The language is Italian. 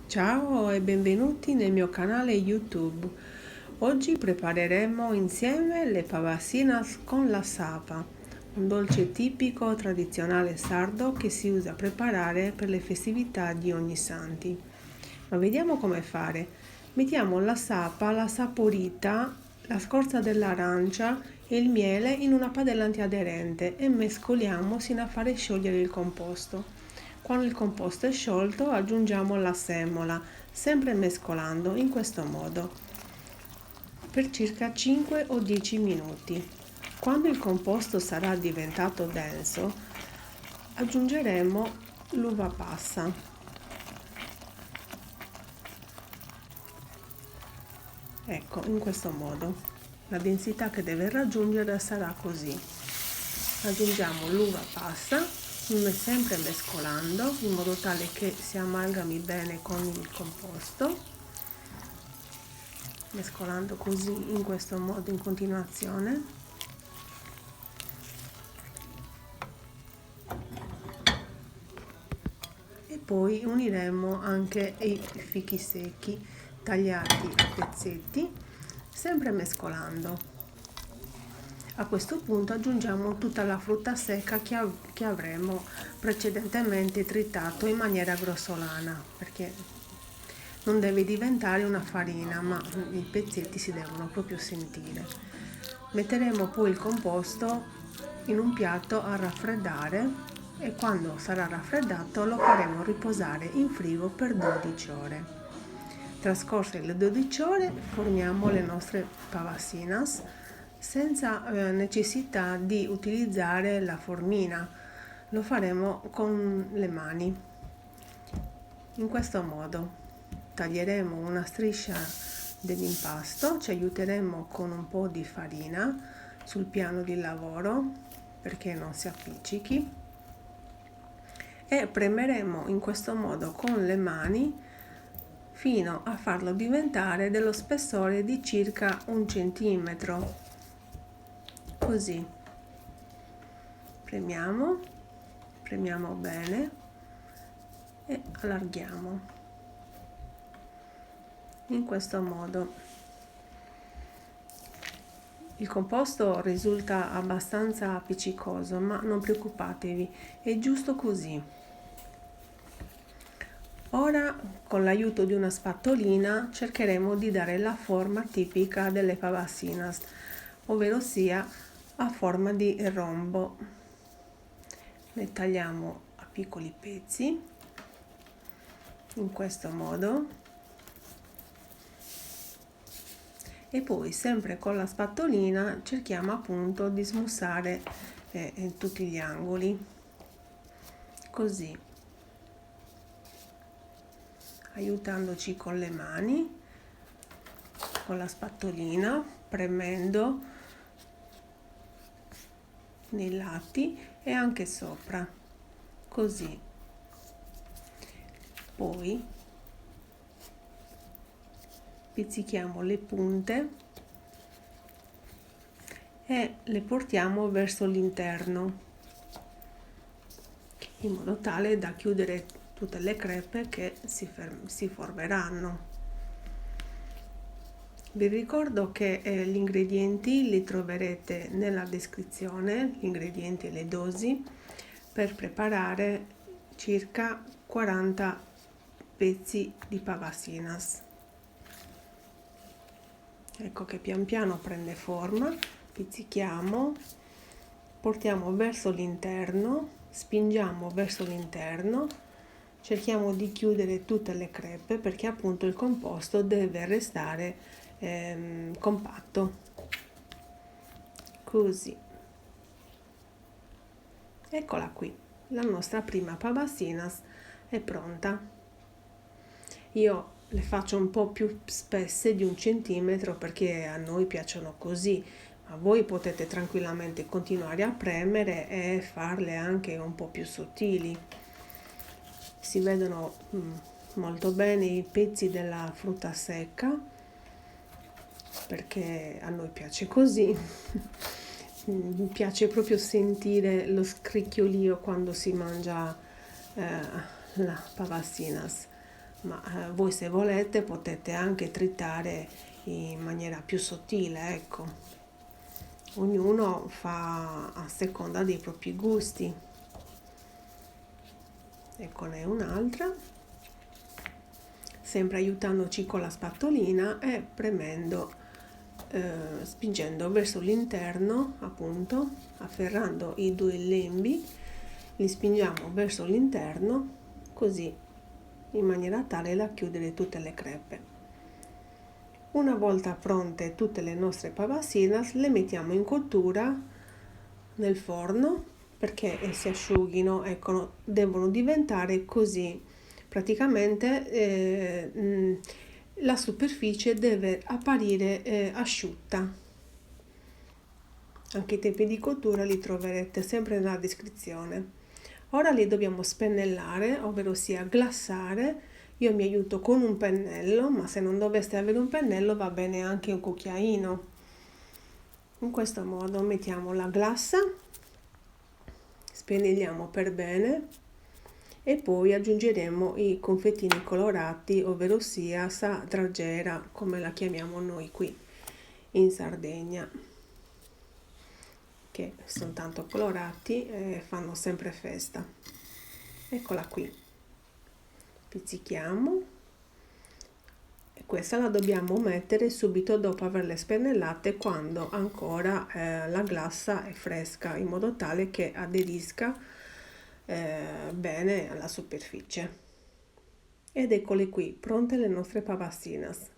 Ciao e benvenuti nel mio canale YouTube. Oggi prepareremo insieme le pavassinas con la sapa, un dolce tipico tradizionale sardo che si usa a preparare per le festività di Ognissanti. Ma vediamo come fare. Mettiamo la sapa, la saporita, la scorza dell'arancia e il miele in una padella antiaderente e mescoliamo sino a fare sciogliere il composto. Quando il composto è sciolto aggiungiamo la semola, sempre mescolando in questo modo per circa 5 o 10 minuti. Quando il composto sarà diventato denso, aggiungeremo l'uva passa. Ecco, in questo modo. La densità che deve raggiungere sarà così. Aggiungiamo l'uva passa, sempre mescolando in modo tale che si amalgami bene con il composto, mescolando così in questo modo in continuazione. E poi uniremo anche i fichi secchi tagliati a pezzetti, sempre mescolando. A questo punto aggiungiamo tutta la frutta secca che avremo precedentemente tritato in maniera grossolana, perché non deve diventare una farina, ma i pezzetti si devono proprio sentire. Metteremo poi il composto in un piatto a raffreddare e quando sarà raffreddato lo faremo riposare in frigo per 12 ore. Trascorse le 12 ore formiamo le nostre pavassinas senza necessità di utilizzare la formina, lo faremo con le mani. In questo modo taglieremo una striscia dell'impasto, ci aiuteremo con un po' di farina sul piano di lavoro perché non si appiccichi e premeremo in questo modo con le mani fino a farlo diventare dello spessore di circa 1 centimetro. Così premiamo bene e allarghiamo in questo modo. Il composto risulta abbastanza appiccicoso, ma non preoccupatevi, è giusto così. Ora con l'aiuto di una spatolina cercheremo di dare la forma tipica delle pavassinas, ovvero sia a forma di rombo. Le tagliamo a piccoli pezzi in questo modo e poi sempre con la spatolina cerchiamo appunto di smussare tutti gli angoli così, aiutandoci con le mani, con la spatolina, premendo nei lati e anche sopra, così. Poi pizzichiamo le punte e le portiamo verso l'interno in modo tale da chiudere tutte le crepe che si formeranno. Vi ricordo che gli ingredienti li troverete nella descrizione, gli ingredienti e le dosi per preparare circa 40 pezzi di pavassinas. Ecco che pian piano prende forma, pizzichiamo, portiamo verso l'interno, spingiamo verso l'interno, cerchiamo di chiudere tutte le crepe perché appunto il composto deve restare compatto, così. Eccola qui, la nostra prima pavassinas è pronta. Io le faccio un po' più spesse di 1 centimetro perché a noi piacciono così, ma voi potete tranquillamente continuare a premere e farle anche un po' più sottili. Si vedono molto bene i pezzi della frutta secca perché a noi piace così. Mi piace proprio sentire lo scricchiolio quando si mangia la pavassinas. ma voi se volete potete anche tritare in maniera più sottile, ecco. Ognuno fa a seconda dei propri gusti. Eccone un'altra, sempre aiutandoci con la spatolina e premendo, spingendo verso l'interno, appunto, afferrando i due lembi, li spingiamo verso l'interno, così in maniera tale da chiudere tutte le crepe. Una volta pronte tutte le nostre pappasinas, le mettiamo in cottura nel forno perché si asciughino, ecco, devono diventare così. Praticamente la superficie deve apparire asciutta. Anche i tempi di cottura li troverete sempre nella descrizione. Ora li dobbiamo spennellare, ovvero sia glassare. Io mi aiuto con un pennello, ma se non doveste avere un pennello va bene anche un cucchiaino. In questo modo mettiamo la glassa, spennelliamo per bene e poi aggiungeremo i confettini colorati, ovvero sia sa dragera, come la chiamiamo noi qui in Sardegna, che sono tanto colorati e fanno sempre festa. Eccola qui, pizzichiamo e questa la dobbiamo mettere subito dopo averle spennellate, quando ancora la glassa è fresca, in modo tale che aderisca bene alla superficie. Ed eccole qui, pronte le nostre pappasinas.